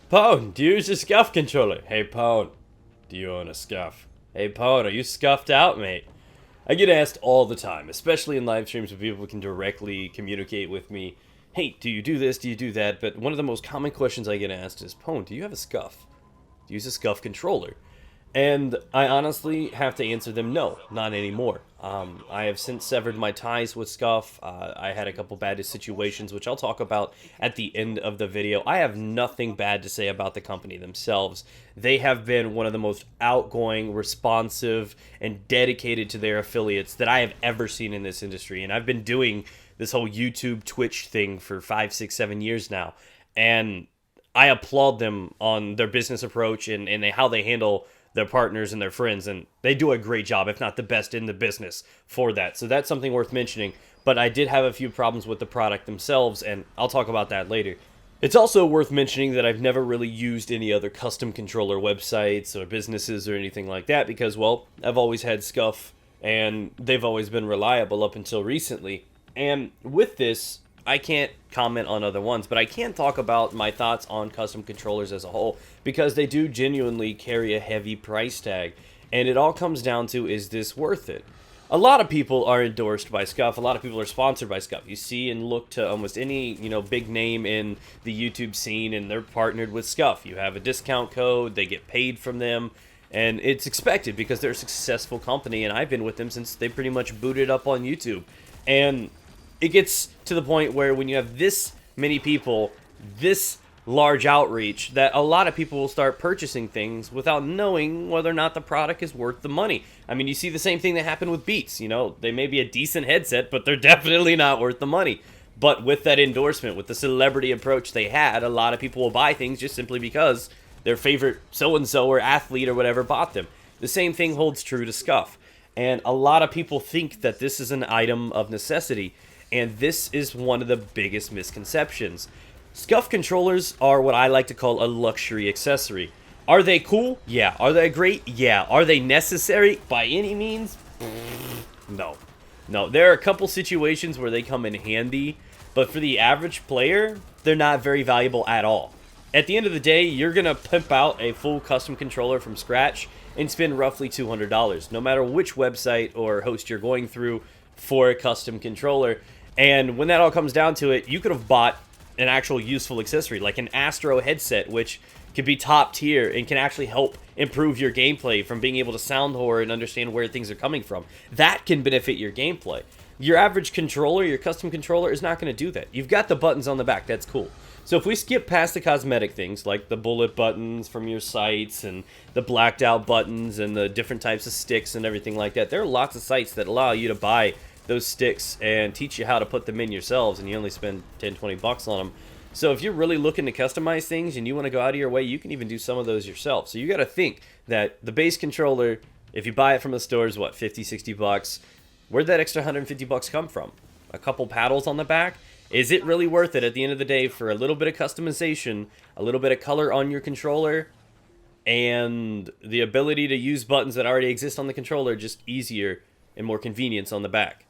Pone, do you use a SCUF controller? Hey Pone, do you own a SCUF? Hey Pone, are you scuffed out, mate? I get asked all the time, especially in live streams where people can directly communicate with me. Hey, do you do this? Do you do that? But one of the most common questions I get asked is, Pone, do you have a SCUF? Do you use a SCUF controller? And I honestly have to answer them no, not anymore. I have since severed my ties with SCUF. I had a couple bad situations, which I'll talk about at the end of the video. I have nothing bad to say about the company themselves. They have been one of the most outgoing, responsive, and dedicated to their affiliates that I have ever seen in this industry. And I've been doing this whole YouTube, Twitch thing for 5, 6, 7 years now. And I applaud them on their business approach and how they handle their partners and their friends, and they do a great job, if not the best in the business for that. So that's something worth mentioning. But I did have a few problems with the product themselves, and I'll talk about that later. It's also worth mentioning that I've never really used any other custom controller websites or businesses or anything like that because, well, I've always had SCUF, and they've always been reliable up until recently. And with this, I can't comment on other ones, but I can talk about my thoughts on custom controllers as a whole because they do genuinely carry a heavy price tag. And it all comes down to, is this worth it? A lot of people are endorsed by SCUF. A lot of people are sponsored by SCUF. You see and look to almost any, big name in the YouTube scene, and they're partnered with SCUF. You have a discount code, they get paid from them, and it's expected because they're a successful company, and I've been with them since they pretty much booted up on YouTube. And it gets to the point where when you have this many people, this large outreach, that a lot of people will start purchasing things without knowing whether or not the product is worth the money. I mean, you see the same thing that happened with Beats. They may be a decent headset, but they're definitely not worth the money. But with that endorsement, with the celebrity approach they had, a lot of people will buy things just simply because their favorite so-and-so or athlete or whatever bought them. The same thing holds true to SCUF. And a lot of people think that this is an item of necessity. And this is one of the biggest misconceptions. SCUF controllers are what I like to call a luxury accessory. Are they cool? Yeah. Are they great? Yeah. Are they necessary by any means? No. No, there are a couple situations where they come in handy, but for the average player, they're not very valuable at all. At the end of the day, you're going to pimp out a full custom controller from scratch and spend roughly $200, no matter which website or host you're going through for a custom controller. And when that all comes down to it, you could have bought an actual useful accessory like an Astro headset, which could be top tier and can actually help improve your gameplay from being able to sound whore and understand where things are coming from. That can benefit your gameplay. Your average controller, your custom controller, is not going to do that. You've got the buttons on the back, that's cool. So if we skip past the cosmetic things like the bullet buttons from your sights and the blacked out buttons and the different types of sticks and everything like that, there are lots of sites that allow you to buy those sticks and teach you how to put them in yourselves, and you only spend 10-20 bucks on them. So if you're really looking to customize things and you want to go out of your way, you can even do some of those yourself. So you got to think that the base controller, if you buy it from the store, is what, 50-60 bucks. Where'd that extra 150 bucks come from? A couple paddles on the back? Is it really worth it at the end of the day for a little bit of customization, a little bit of color on your controller, and the ability to use buttons that already exist on the controller, just easier and more convenience on the back?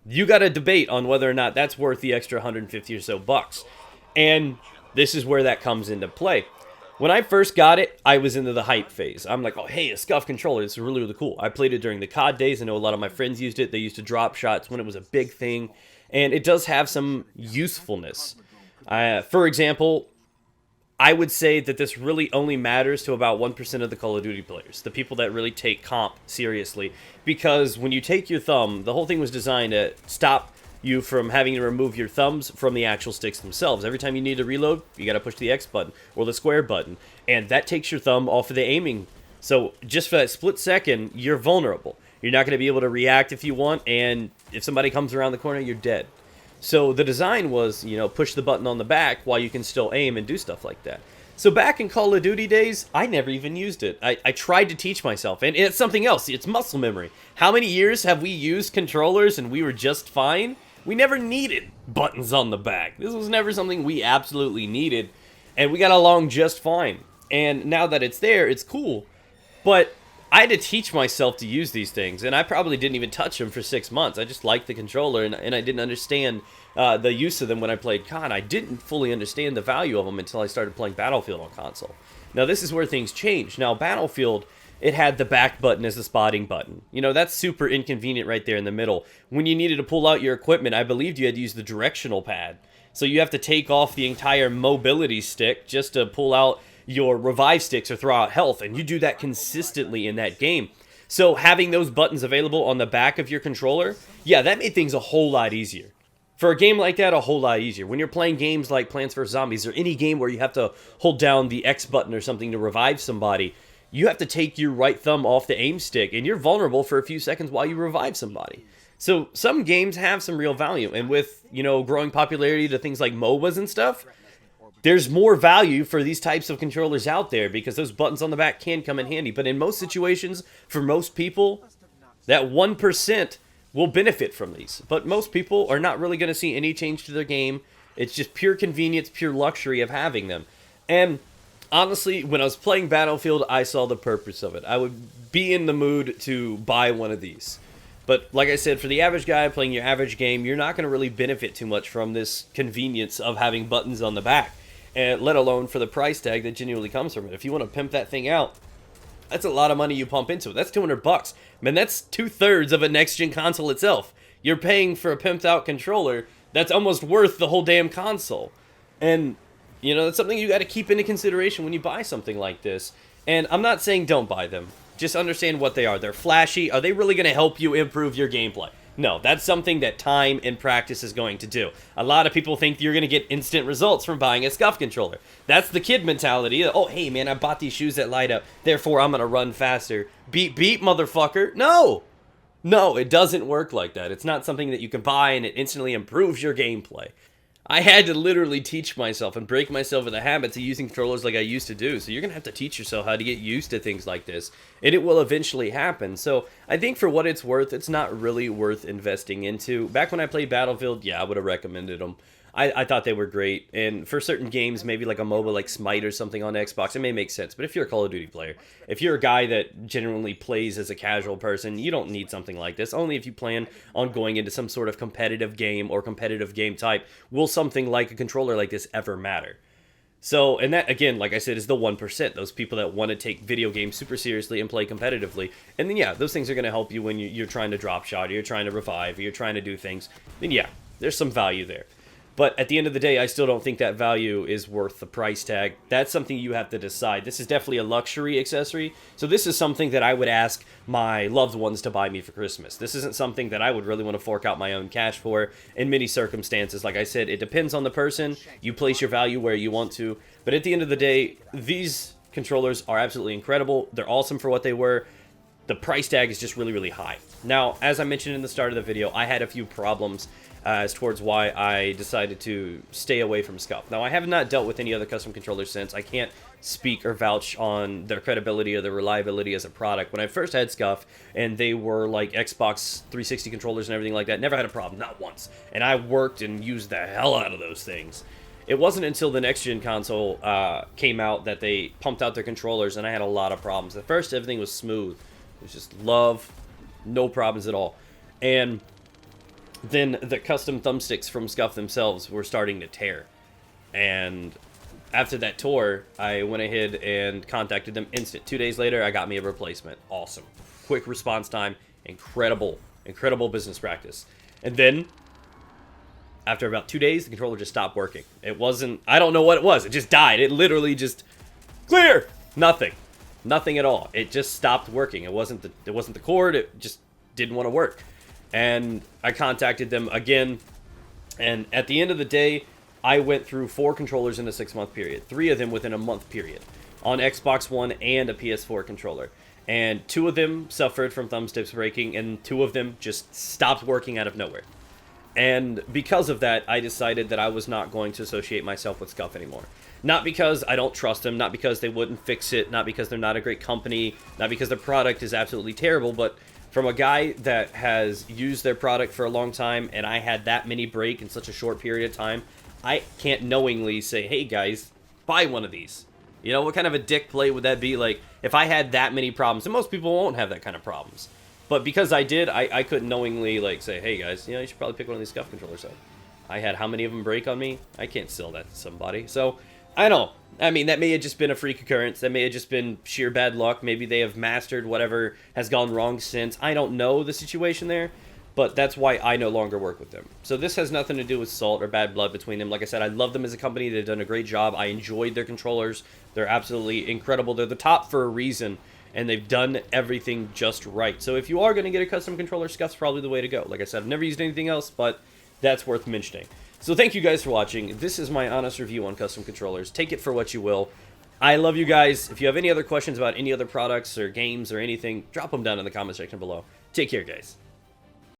You got to debate on whether or not that's worth the extra 150 or so bucks. And this is where that comes into play. When I first got it, I was into the hype phase. I'm like, oh, hey, a SCUF controller. This is really, really cool. I played it during the COD days. I know a lot of my friends used it. They used to drop shots when it was a big thing. And it does have some usefulness. For example, I would say that this really only matters to about 1% of the Call of Duty players, the people that really take comp seriously. Because when you take your thumb, the whole thing was designed to stop you from having to remove your thumbs from the actual sticks themselves. Every time you need to reload, you got to push the X button or the square button, and that takes your thumb off of the aiming. So just for that split second, you're vulnerable. You're not going to be able to react if you want, and if somebody comes around the corner, you're dead. So the design was, push the button on the back while you can still aim and do stuff like that. So back in Call of Duty days, I never even used it. I tried to teach myself, and it's something else. It's muscle memory. How many years have we used controllers and we were just fine? We never needed buttons on the back. This was never something we absolutely needed, and we got along just fine. And now that it's there, it's cool. But I had to teach myself to use these things, and I probably didn't even touch them for 6 months. I just liked the controller, and I didn't understand the use of them when I played COD. I didn't fully understand the value of them until I started playing Battlefield on console. Now, this is where things change. Now, Battlefield, it had the back button as the spotting button. You know, that's super inconvenient right there in the middle. When you needed to pull out your equipment, I believed you had to use the directional pad. So you have to take off the entire mobility stick just to pull out your revive sticks or throw out health, and you do that consistently in that game. So having those buttons available on the back of your controller, yeah, that made things a whole lot easier. For a game like that, a whole lot easier. When you're playing games like Plants vs. Zombies or any game where you have to hold down the X button or something to revive somebody, you have to take your right thumb off the aim stick, and you're vulnerable for a few seconds while you revive somebody. So some games have some real value, and with, you know, growing popularity to things like MOBAs and stuff, there's more value for these types of controllers out there because those buttons on the back can come in handy. But in most situations, for most people, that 1% will benefit from these. But most people are not really going to see any change to their game. It's just pure convenience, pure luxury of having them. And honestly, when I was playing Battlefield, I saw the purpose of it. I would be in the mood to buy one of these. But like I said, for the average guy playing your average game, you're not going to really benefit too much from this convenience of having buttons on the back. And let alone for the price tag that genuinely comes from it. If you want to pimp that thing out, that's a lot of money you pump into it. That's $200. Man, that's 2/3 of a next-gen console itself. You're paying for a pimped-out controller that's almost worth the whole damn console. And, you know, that's something you got to keep into consideration when you buy something like this. And I'm not saying don't buy them. Just understand what they are. They're flashy. Are they really going to help you improve your gameplay? No, that's something that time and practice is going to do. A lot of people think you're going to get instant results from buying a SCUF controller. That's the kid mentality. Oh, hey, man, I bought these shoes that light up. Therefore, I'm going to run faster. Beep, beep, motherfucker. No. No, it doesn't work like that. It's not something that you can buy and it instantly improves your gameplay. I had to literally teach myself and break myself of the habits of using controllers like I used to do. So you're going to have to teach yourself how to get used to things like this. And it will eventually happen. So I think for what it's worth, it's not really worth investing into. Back when I played Battlefield, yeah, I would have recommended them. I thought they were great. And for certain games, maybe like a MOBA like Smite or something on Xbox, it may make sense. But if you're a Call of Duty player, if you're a guy that genuinely plays as a casual person, you don't need something like this. Only if you plan on going into some sort of competitive game or competitive game type will something like a controller like this ever matter. So, and that, again, like I said, is the 1%. Those people that want to take video games super seriously and play competitively. And then, yeah, those things are going to help you when you're trying to drop shot, or you're trying to revive, or you're trying to do things. Then, yeah, there's some value there. But at the end of the day, I still don't think that value is worth the price tag. That's something you have to decide. This is definitely a luxury accessory. So this is something that I would ask my loved ones to buy me for Christmas. This isn't something that I would really want to fork out my own cash for in many circumstances. Like I said, it depends on the person. You place your value where you want to. But at the end of the day, these controllers are absolutely incredible. They're awesome for what they were. The price tag is just really, really high. Now, as I mentioned in the start of the video, I had a few problems as towards why I decided to stay away from SCUF. Now, I have not dealt with any other custom controllers since. I can't speak or vouch on their credibility or their reliability as a product. When I first had SCUF, and they were like Xbox 360 controllers and everything like that, never had a problem, not once. And I worked and used the hell out of those things. It wasn't until the next-gen console came out that they pumped out their controllers, and I had a lot of problems. At first, everything was smooth. It was just love, no problems at all. And then the custom thumbsticks from SCUF themselves were starting to tear. And after that tour, I went ahead and contacted them instant. 2 days later, I got me a replacement. Awesome. Quick response time. Incredible. Incredible business practice. And then, after about 2 days, the controller just stopped working. It wasn't, I don't know what it was. It just died. It literally just, clear! Nothing. Nothing at all. It just stopped working. It wasn't the cord. It just didn't want to work. And I contacted them again, and at the end of the day, I went through 4 controllers in a 6-month period, 3 of them within a month period, on Xbox One and a PS4 controller. And 2 of them suffered from thumbsticks breaking, and 2 of them just stopped working out of nowhere. And because of that, I decided that I was not going to associate myself with SCUF anymore. Not because I don't trust them, not because they wouldn't fix it, not because they're not a great company, not because their product is absolutely terrible, but from a guy that has used their product for a long time, and I had that many break in such a short period of time, I can't knowingly say, hey guys, buy one of these. You know, what kind of a dick play would that be? Like, if I had that many problems, and most people won't have that kind of problems. But because I did, I couldn't knowingly, like, say, hey, guys, you know, you should probably pick one of these SCUF controllers up. I had how many of them break on me? I can't sell that to somebody. So, I don't know. I mean, that may have just been a freak occurrence. That may have just been sheer bad luck. Maybe they have mastered whatever has gone wrong since. I don't know the situation there, but that's why I no longer work with them. So this has nothing to do with salt or bad blood between them. Like I said, I love them as a company. They've done a great job. I enjoyed their controllers. They're absolutely incredible. They're the top for a reason, and they've done everything just right. So if you are going to get a custom controller, SCUF's probably the way to go. Like I said, I've never used anything else, but that's worth mentioning. So thank you guys for watching. This is my honest review on custom controllers. Take it for what you will. I love you guys. If you have any other questions about any other products or games or anything, drop them down in the comment section below. Take care, guys.